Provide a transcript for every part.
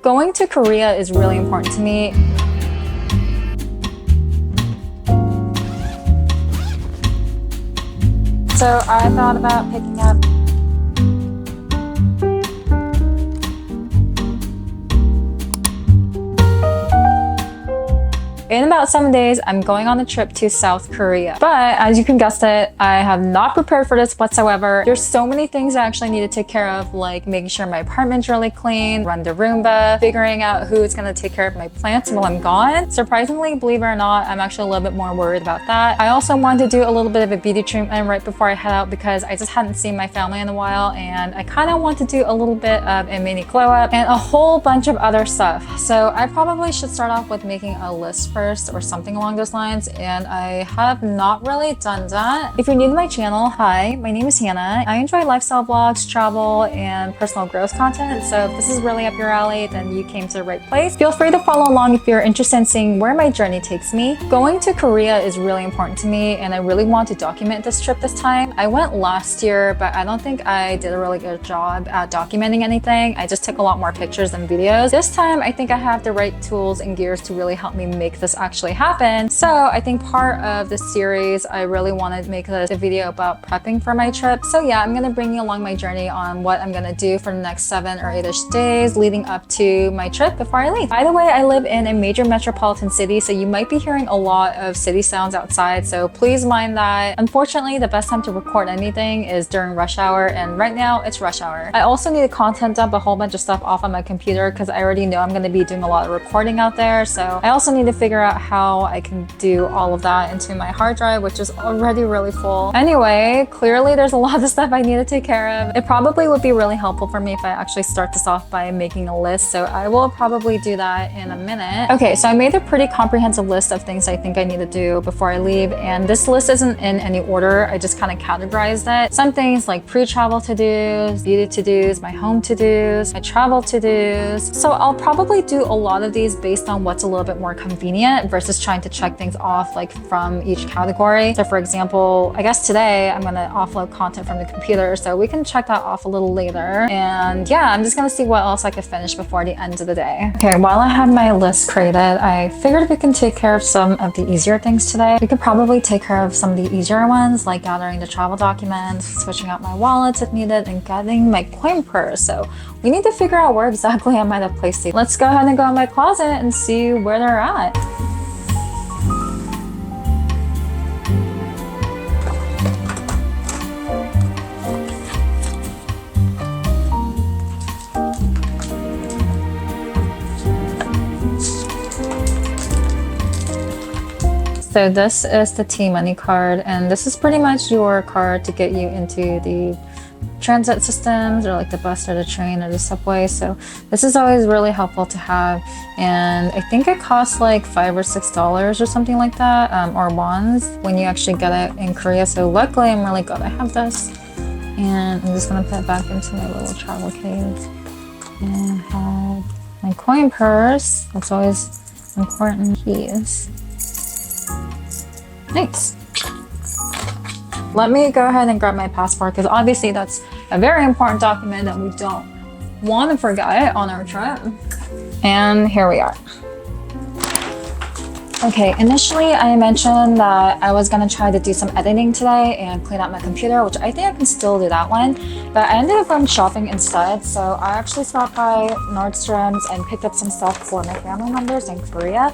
Going to Korea is really important to me. So I thought about picking up in about 7 days, I'm going on a trip to South Korea. But as you can guess it, I have not prepared for this whatsoever. There's so many things I actually need to take care of, like making sure my apartment's really clean, run the Roomba, figuring out who's gonna take care of my plants while I'm gone. Surprisingly, believe it or not, I'm actually a little bit more worried about that. I also wanted to do a little bit of a beauty treatment right before I head out because I just hadn't seen my family in a while, and I kind of want to do a little bit of a mini glow up and a whole bunch of other stuff. So I probably should start off with making a list first or something along those lines, and I have not really done that. If you're new to my channel, hi, my name is Hannah. I enjoy lifestyle vlogs, travel, and personal growth content, so if this is really up your alley, then you came to the right place. Feel free to follow along if you're interested in seeing where my journey takes me. Going to Korea is really important to me, and I really want to document this trip this time. I went last year, but I don't think I did a really good job at documenting anything. I just took a lot more pictures and videos. This time, I think I have the right tools and gears to really help me make this actually happen. So I think part of this series, I really want to make this a video about prepping for my trip. So yeah, I'm gonna bring you along my journey on what I'm gonna do for the next 7 or 8-ish days leading up to my trip before I leave. By the way, I live in a major metropolitan city, so you might be hearing a lot of city sounds outside, so please mind that. Unfortunately, the best time to record anything is during rush hour, and right now it's rush hour. I also need to content dump a whole bunch of stuff off on my computer because I already know I'm gonna be doing a lot of recording out there, so I also need to figure out how I can do all of that into my hard drive, which is already really full. Anyway, clearly there's a lot of stuff I need to take care of. It probably would be really helpful for me if I actually start this off by making a list, so I will probably do that in a minute. Okay, so I made a pretty comprehensive list of things I think I need to do before I leave, and this list isn't in any order. I just kind of categorized it. Some things like pre-travel to-dos, beauty to-dos, my home to-dos, my travel to-dos. So I'll probably do a lot of these based on what's a little bit more convenient versus trying to check things off like from each category. So for example, I guess today I'm gonna offload content from the computer, so we can check that off a little later. And yeah, I'm just gonna see what else I could finish before the end of the day. Okay, while I have my list created, I figured we can take care of some of the easier things today. We could probably take care of some of the easier ones, like gathering the travel documents, switching out my wallets if needed, and getting my coin purse. So we need to figure out where exactly I might have placed these. Let's go ahead and go in my closet and see where they're at. So this is the T-Money card, and this is pretty much your card to get you into the transit systems, or like the bus or the train or the subway. So this is always really helpful to have, and I think it costs like $5 or $6 or something like that, or wons when you actually get it in Korea. So luckily I'm really glad I have this, and I'm just gonna put it back into my little travel case and have my coin purse. That's always important. Keys. Nice. Let me go ahead and grab my passport because obviously that's a very important document that we don't want to forget on our trip. And here we are. Okay, initially I mentioned that I was gonna try to do some editing today and clean out my computer, which I think I can still do that one, but I ended up going shopping instead. So I actually stopped by Nordstrom's and picked up some stuff for my family members in Korea.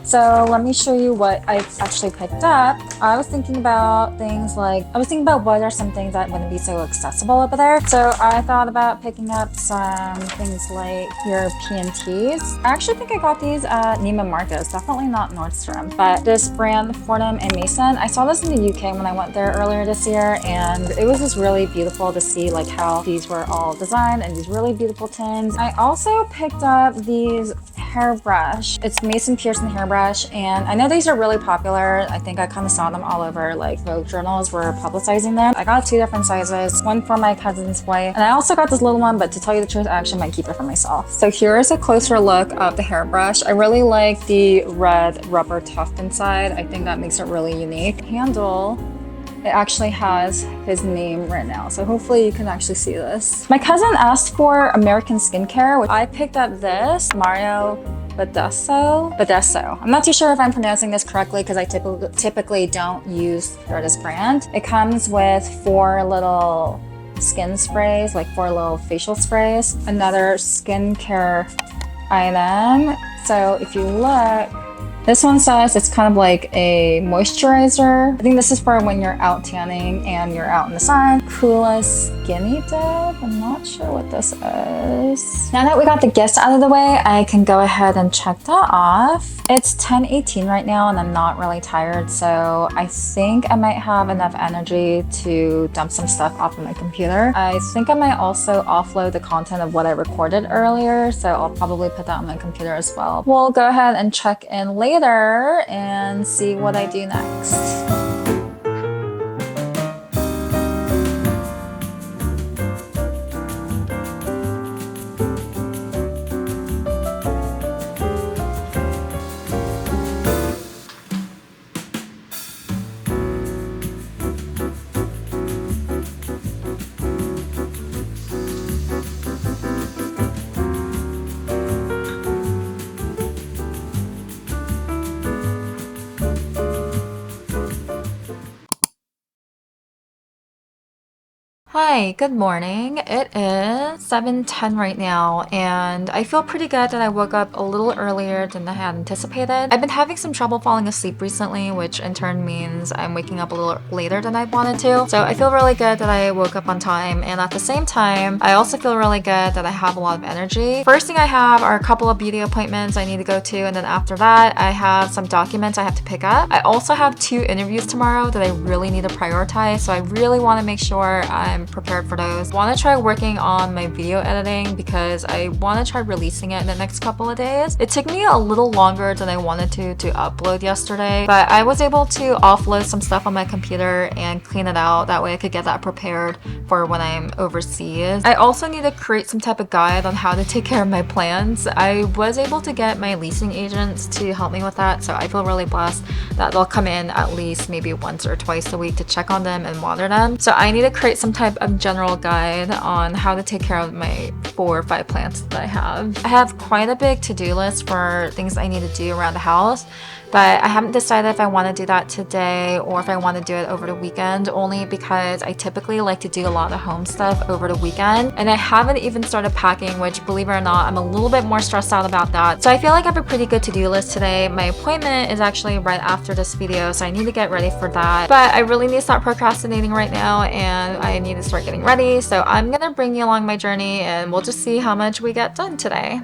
So let me show you what I actually picked up. I was thinking about what are some things that wouldn't be so accessible over there. So I thought about picking up some things like European teas. I actually think I got these at Neiman Marcus, definitely not Nordstrom, but this brand Fortnum and Mason. I saw this in the UK when I went there earlier this year, and it was just really beautiful to see like how these were all designed and these really beautiful tins. I also picked up these hairbrush. It's Mason Pearson hairbrush, and I know these are really popular. I think I kind of saw them all over, like Vogue journals were publicizing them. I got 2 different sizes, one for my cousin's wife, and I also got this little one, but to tell you the truth, I actually might keep it for myself. So here is a closer look of the hairbrush. I really like the red rubber tuft inside. I think that makes it really unique. Handle It actually has his name right now, so hopefully you can actually see this. My cousin asked for American skincare, which I picked up this Mario Badesso. I'm not too sure if I'm pronouncing this correctly because I typically don't use this brand. It comes with 4 little skin sprays, like 4 little facial sprays. Another skincare item. So if you look, this one says it's kind of like a moisturizer. I think this is for when you're out tanning and you're out in the sun. Kula Skinny Dip. I'm not sure what this is. Now that we got the gifts out of the way, I can go ahead and check that off. It's 10:18 right now and I'm not really tired, so I think I might have enough energy to dump some stuff off of my computer. I think I might also offload the content of what I recorded earlier, so I'll probably put that on my computer as well. We'll go ahead and check in later and see what I do next. Hi, good morning. It is 7:10 right now, and I feel pretty good that I woke up a little earlier than I had anticipated. I've been having some trouble falling asleep recently, which in turn means I'm waking up a little later than I wanted to. So I feel really good that I woke up on time, and at the same time, I also feel really good that I have a lot of energy. First thing I have are a couple of beauty appointments I need to go to, and then after that, I have some documents I have to pick up. I also have 2 interviews tomorrow that I really need to prioritize, so I really want to make sure I'm prepared for those. I want to try working on my video editing because I want to try releasing it in the next couple of days. It took me a little longer than I wanted to upload yesterday, but I was able to offload some stuff on my computer and clean it out. That way I could get that prepared for when I'm overseas. I also need to create some type of guide on how to take care of my plants. I was able to get my leasing agents to help me with that, so I feel really blessed that they'll come in at least maybe once or twice a week to check on them and water them. So I need to create some type of general guide on how to take care of my 4 or 5 plants that I have. I have quite a big to-do list for things I need to do around the house, but I haven't decided if I want to do that today or if I want to do it over the weekend, only because I typically like to do a lot of home stuff over the weekend, and I haven't even started packing, which, believe it or not, I'm a little bit more stressed out about that. So I feel like I have a pretty good to-do list today. My appointment is actually right after this video, so I need to get ready for that, but I really need to start procrastinating right now, and I need to start getting ready. So I'm gonna bring you along my journey, and we'll just see how much we get done today.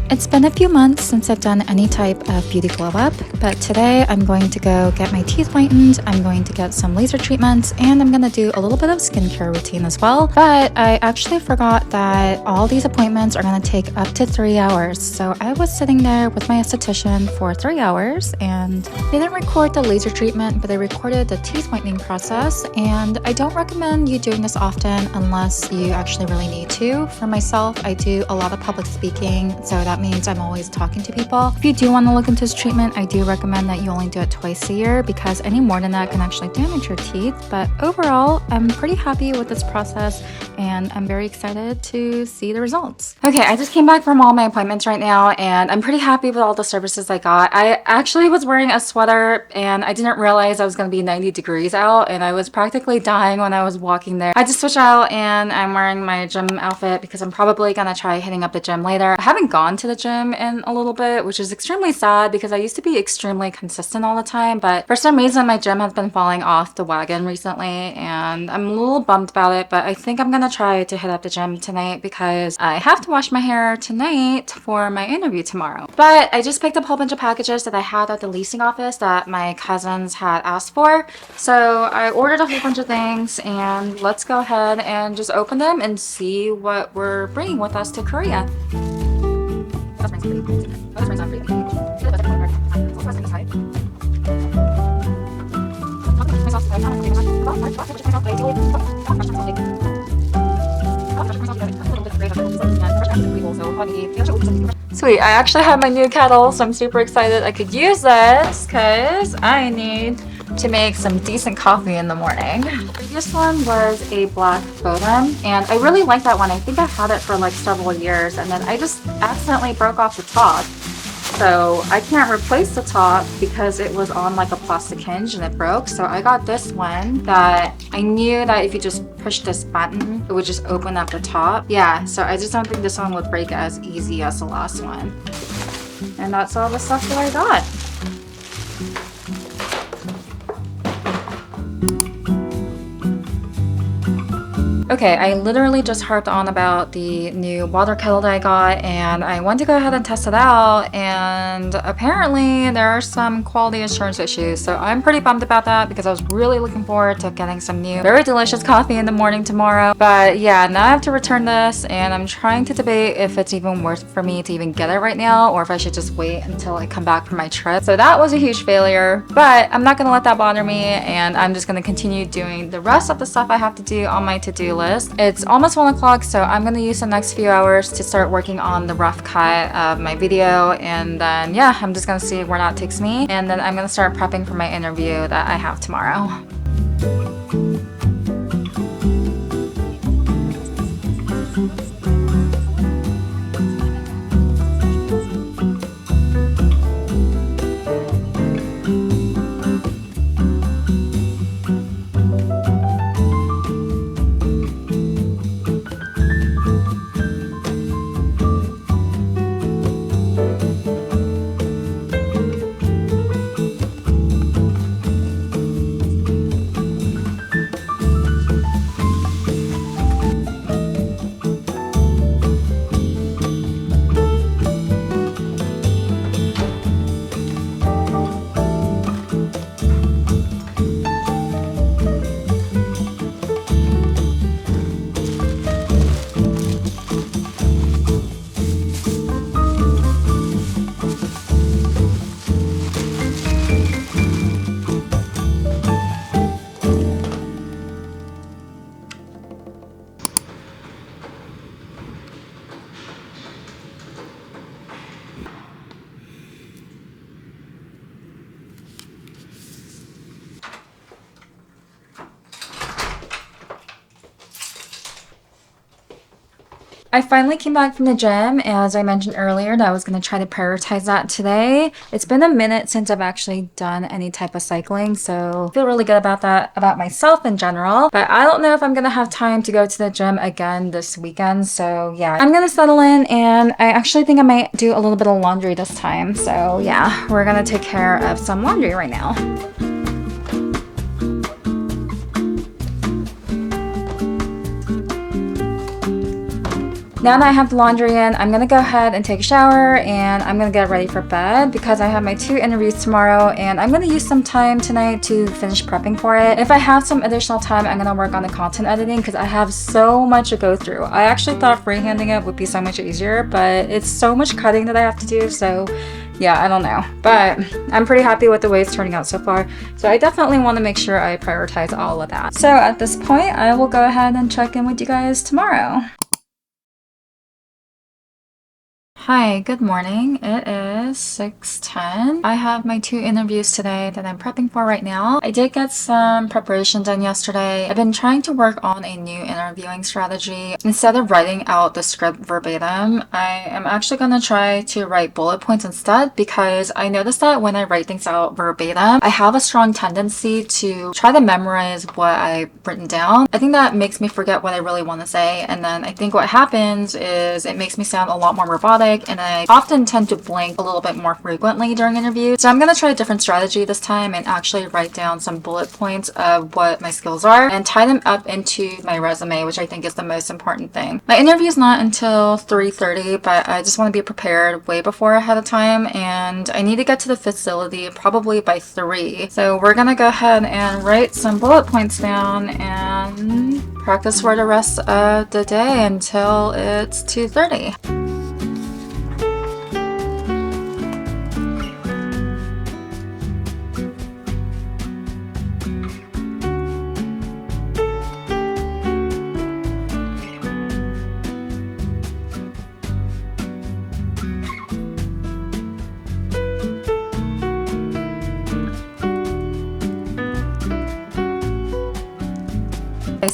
It's been a few months since I've done any type of beauty glow up, but today I'm going to go get my teeth whitened, I'm going to get some laser treatments, and I'm going to do a little bit of skincare routine as well. But I actually forgot that all these appointments are going to take up to 3 hours. So I was sitting there with my esthetician for 3 hours, and they didn't record the laser treatment, but they recorded the teeth whitening process. And I don't recommend you doing this often unless you actually really need to. For myself, I do a lot of public speaking, so that means I'm always talking to people. If you do want to look into this treatment, I do recommend that you only do it twice a year because any more than that can actually damage your teeth. But overall, I'm pretty happy with this process and I'm very excited to see the results. Okay, I just came back from all my appointments right now and I'm pretty happy with all the services I got. I actually was wearing a sweater and I didn't realize I was going to be 90 degrees out and I was practically dying when I was walking there. I just switched out and I'm wearing my gym outfit because I'm probably going to try hitting up the gym later. I haven't gone to the gym in a little bit, which is extremely sad because I used to be extremely consistent all the time, but for some reason my gym has been falling off the wagon recently and I'm a little bummed about it, but I think I'm gonna try to hit up the gym tonight because I have to wash my hair tonight for my interview tomorrow. But I just picked up a whole bunch of packages that I had at the leasing office that my cousins had asked for, so I ordered a whole bunch of things and let's go ahead and just open them and see what we're bringing with us to Korea. Sweet, I actually have my new kettle, so I'm super excited I could use this because I need to make some decent coffee in the morning. The previous one was a black Bodum, and I really like that one. I think I've had it for like several years, and then I just accidentally broke off the top. So I can't replace the top because it was on like a plastic hinge and it broke. So I got this one that I knew that if you just push this button, it would just open up the top. Yeah, so I just don't think this one would break as easy as the last one. And that's all the stuff that I got. Okay, I literally just harped on about the new water kettle that I got, and I went to go ahead and test it out, and apparently there are some quality assurance issues, so I'm pretty bummed about that because I was really looking forward to getting some new, very delicious coffee in the morning tomorrow. But yeah, now I have to return this, and I'm trying to debate if it's even worth it for me to even get it right now, or if I should just wait until I come back from my trip. So that was a huge failure, but I'm not gonna let that bother me, and I'm just gonna continue doing the rest of the stuff I have to do on my to-do list. It's almost 1 o'clock, so I'm gonna use the next few hours to start working on the rough cut of my video, and then yeah, I'm just gonna see where that takes me, and then I'm gonna start prepping for my interview that I have tomorrow. I finally came back from the gym, as I mentioned earlier that I was going to try to prioritize that today. It's been a minute since I've actually done any type of cycling, so I feel really good about that, about myself in general. But I don't know if I'm going to have time to go to the gym again this weekend, so yeah. I'm going to settle in, and I actually think I might do a little bit of laundry this time. So yeah, we're going to take care of some laundry right now. Now that I have the laundry in, I'm gonna go ahead and take a shower, and I'm gonna get ready for bed because I have my 2 interviews tomorrow, and I'm gonna use some time tonight to finish prepping for it. If I have some additional time, I'm gonna work on the content editing because I have so much to go through. I actually thought freehanding it would be so much easier, but it's so much cutting that I have to do, so yeah, I don't know. But I'm pretty happy with the way it's turning out so far. So I definitely want to make sure I prioritize all of that. So at this point, I will go ahead and check in with you guys tomorrow. Hi, good morning. It is 6:10. I have my 2 interviews today that I'm prepping for right now. I did get some preparation done yesterday. I've been trying to work on a new interviewing strategy. Instead of writing out the script verbatim, I am actually going to try to write bullet points instead, because I noticed that when I write things out verbatim, I have a strong tendency to try to memorize what I've written down. I think that makes me forget what I really want to say, and then I think what happens is it makes me sound a lot more robotic, and I often tend to blank a little bit more frequently during interviews. So I'm going to try a different strategy this time and actually write down some bullet points of what my skills are and tie them up into my resume, which I think is the most important thing. My interview is not until 3:30, but I just want to be prepared way before ahead of time, and I need to get to the facility probably by 3. So we're going to go ahead and write some bullet points down and practice for the rest of the day until it's 2:30.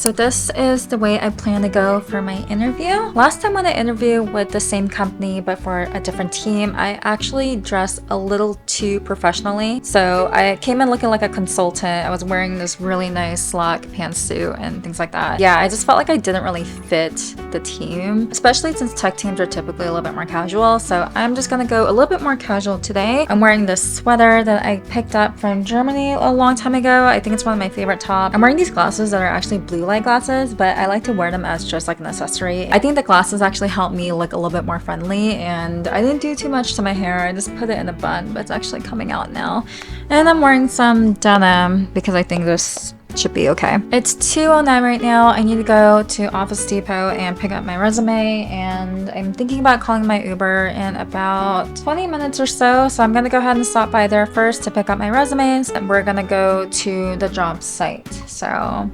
so this is the way I plan to go for my interview. Last time when I interviewed with the same company but for a different team, I actually dressed a little too professionally. So I came in looking like a consultant. I was wearing this really nice slack pantsuit and things like that. Yeah, I just felt like I didn't really fit the team, especially since tech teams are typically a little bit more casual. So I'm just gonna go a little bit more casual today. I'm wearing this sweater that I picked up from Germany a long time ago. I think it's one of my favorite tops. I'm wearing these glasses that are actually blue light glasses, but I like to wear them as just like an accessory. I think the glasses actually help me look a little bit more friendly, and I didn't do too much to my hair. I just put it in a bun, but it's actually coming out now. And I'm wearing some denim because I think this should be okay. It's 2:09 right now. I need to go to Office Depot and pick up my resume, and I'm thinking about calling my Uber in about 20 minutes or so. So I'm gonna go ahead and stop by there first to pick up my resumes, and we're gonna go to the job site. So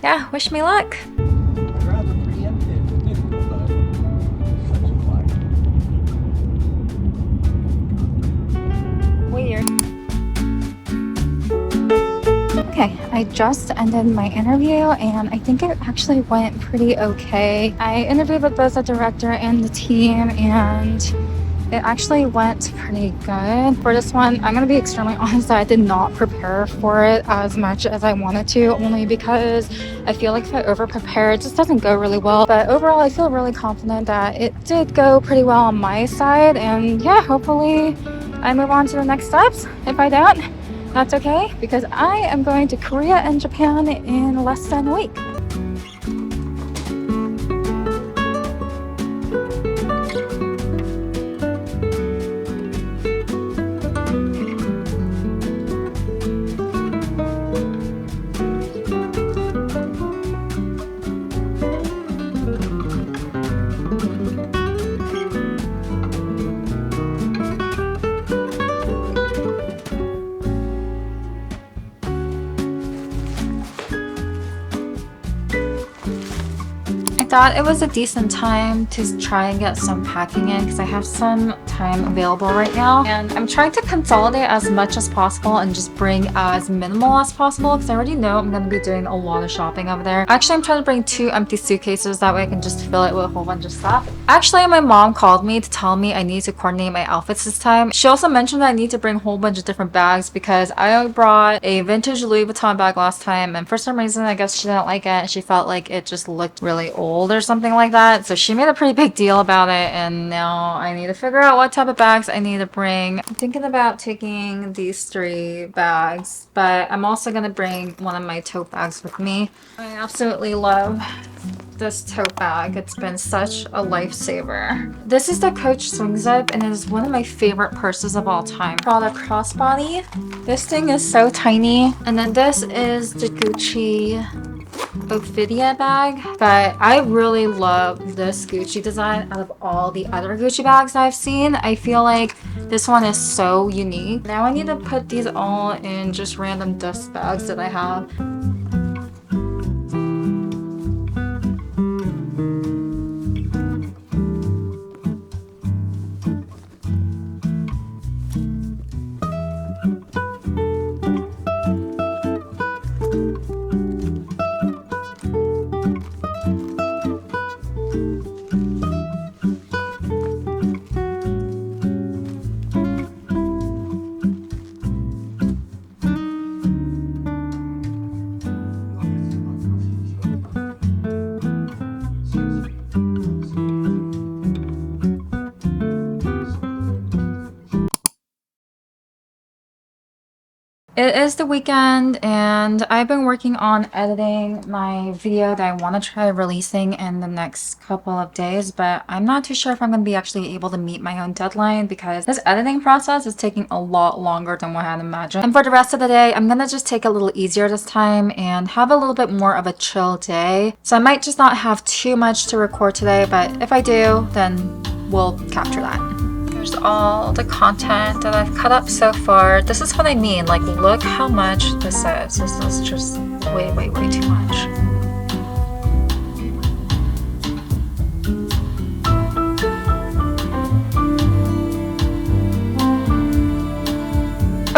yeah, wish me luck. Weird. Okay, I just ended my interview and I think it actually went pretty okay. I interviewed with both the director and the team and it actually went pretty good. For this one, I'm gonna be extremely honest that I did not prepare for it as much as I wanted to, only because I feel like if I over prepare, it just doesn't go really well. But overall, I feel really confident that it did go pretty well on my side, and yeah, hopefully I move on to the next steps. If I don't, that's okay, because I am going to Korea and Japan in less than a week. Thought it was a decent time to try and get some packing in because I have some time available right now, and I'm trying to consolidate as much as possible and just bring as minimal as possible because I already know I'm going to be doing a lot of shopping over there. Actually, I'm trying to bring 2 empty suitcases, that way I can just fill it with a whole bunch of stuff. Actually, my mom called me to tell me I need to coordinate my outfits this time. She also mentioned that I need to bring a whole bunch of different bags because I brought a vintage Louis Vuitton bag last time, and for some reason I guess she didn't like it. She felt like it just looked really old or something like that, so she made a pretty big deal about it, and now I need to figure out what type of bags I need to bring. I'm thinking about taking these 3 bags, but I'm also gonna bring one of my tote bags with me. I absolutely love this tote bag. It's been such a lifesaver. This is the Coach Swing Zip, and it is one of my favorite purses of all time. Prada crossbody. This thing is so tiny. And then this is the Gucci Ophidia bag, but I really love this Gucci design out of all the other Gucci bags I've seen. I feel like this one is so unique. Now I need to put these all in just random dust bags that I have. It is the weekend and I've been working on editing my video that I want to try releasing in the next couple of days, but I'm not too sure if I'm going to be actually able to meet my own deadline because this editing process is taking a lot longer than what I had imagined. And for the rest of the day, I'm going to just take it a little easier this time and have a little bit more of a chill day. So I might just not have too much to record today, but if I do, then we'll capture that. Here's all the content that I've cut up so far. This is what I mean, like look how much this is. This is just way, way, way too much.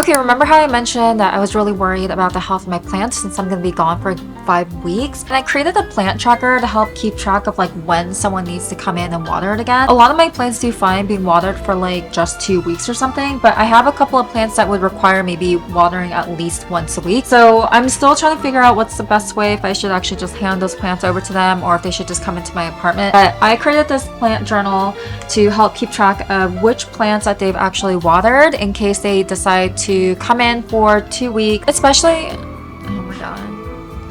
Okay, remember how I mentioned that I was really worried about the health of my plants since I'm going to be gone for 5 weeks. And I created a plant tracker to help keep track of like when someone needs to come in and water it again. A lot of my plants do fine being watered for like just 2 weeks or something, but I have a couple of plants that would require maybe watering at least once a week. So I'm still trying to figure out what's the best way, if I should actually just hand those plants over to them or if they should just come into my apartment. But I created this plant journal to help keep track of which plants that they've actually watered in case they decide to come in for 2 weeks, especially, oh my god.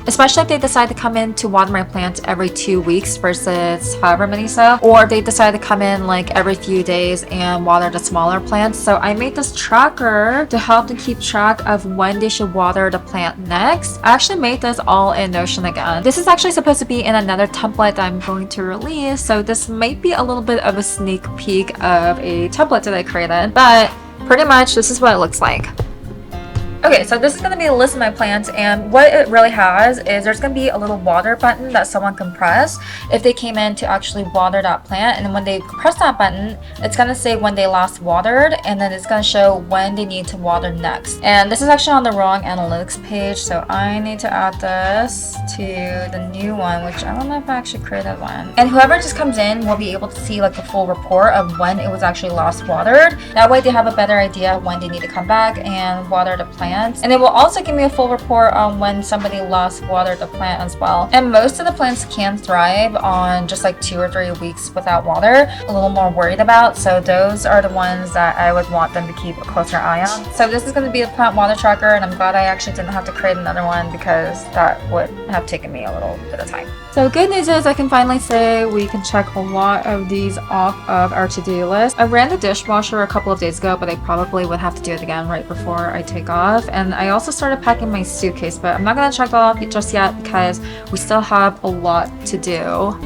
Especially if they decide to come in to water my plants every 2 weeks versus however many so, or if they decide to come in like every few days and water the smaller plants. So I made this tracker to help them keep track of when they should water the plant next. I actually made this all in Notion again. This is actually supposed to be in another template that I'm going to release, so this might be a little bit of a sneak peek of a template that I created, but pretty much this is what it looks like. Okay, so this is going to be a list of my plants, and what it really has is there's going to be a little water button that someone can press if they came in to actually water that plant, and then when they press that button, it's going to say when they last watered, and then it's going to show when they need to water next. And this is actually on the wrong analytics page, so I need to add this to the new one, which I don't know if I actually created one. And whoever just comes in will be able to see like the full report of when it was actually last watered. That way they have a better idea of when they need to come back and water the plant. And it will also give me a full report on when somebody last watered the plant as well. And most of the plants can thrive on just like 2 or 3 weeks without water. A little more worried about, so those are the ones that I would want them to keep a closer eye on. So this is going to be a plant water tracker, and I'm glad I actually didn't have to create another one because that would have taken me a little bit of time. So good news is I can finally say we can check a lot of these off of our to-do list. I ran the dishwasher a couple of days ago, but I probably would have to do it again right before I take off. And I also started packing my suitcase, but I'm not going to check that off just yet because we still have a lot to do.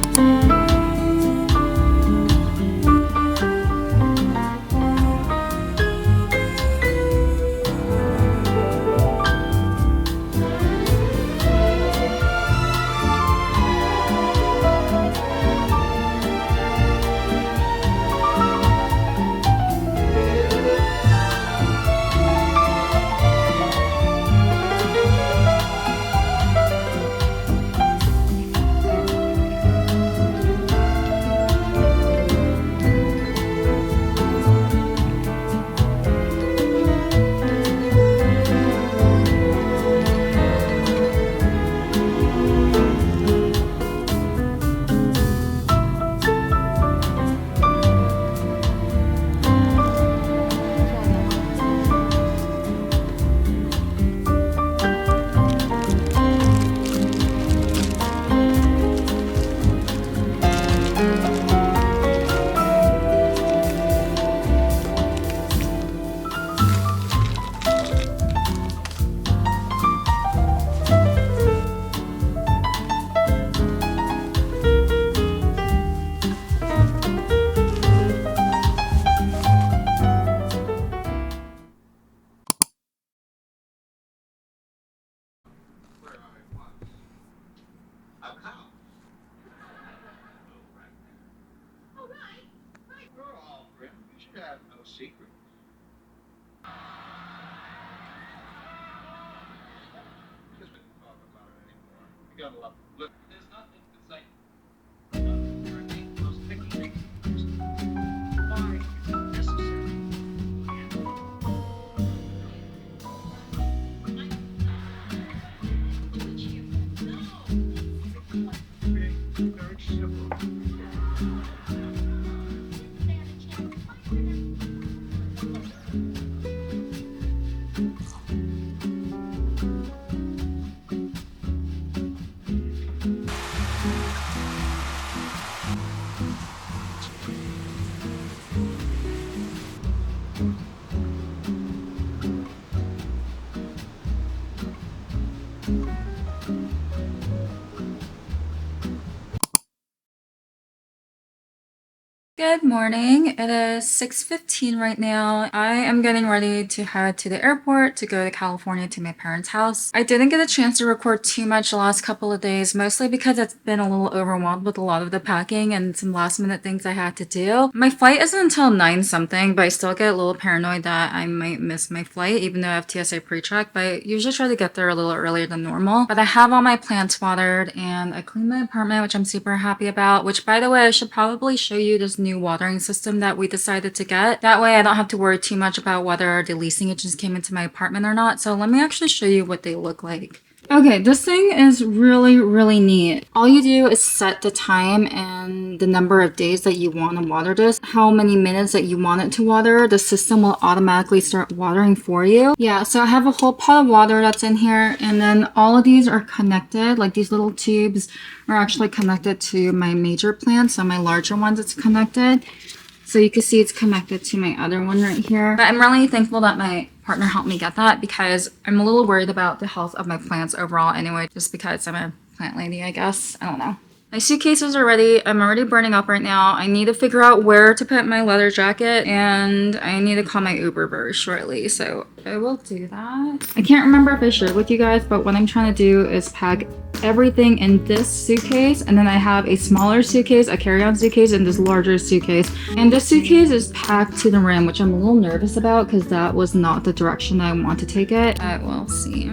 Good morning. It is 6:15 right now. I am getting ready to head to the airport to go to California to my parents' house. I didn't get a chance to record too much the last couple of days, mostly because it's been a little overwhelmed with a lot of the packing and some last minute things I had to do. My flight isn't until 9 something, but I still get a little paranoid that I might miss my flight, even though I have TSA pre-check, but I usually try to get there a little earlier than normal. But I have all my plants watered and I cleaned my apartment, which I'm super happy about, which by the way, I should probably show you this new watering system that we decided to get. That way I don't have to worry too much about whether the leasing agents came into my apartment or not. So let me actually show you what they look like. Okay, this thing is really neat. All you do is set the time and the number of days that you want to water this, how many minutes that you want it to water. The system will automatically start watering for you. Yeah, so I have a whole pot of water that's in here, and then all of these are connected. Like these little tubes are actually connected to my major plants, so my larger ones it's connected. So you can see it's connected to my other one right here. But I'm really thankful that my partner helped me get that because I'm a little worried about the health of my plants overall anyway, just because I'm a plant lady, I guess. I don't know. My suitcases are ready. I'm already burning up right now. I need to figure out where to put my leather jacket, and I need to call my Uber very shortly, so I will do that. I can't remember if I shared with you guys, but what I'm trying to do is pack everything in this suitcase, and then I have a smaller suitcase, a carry-on suitcase, and this larger suitcase. And this suitcase is packed to the rim, which I'm a little nervous about because that was not the direction I want to take it. But we'll see.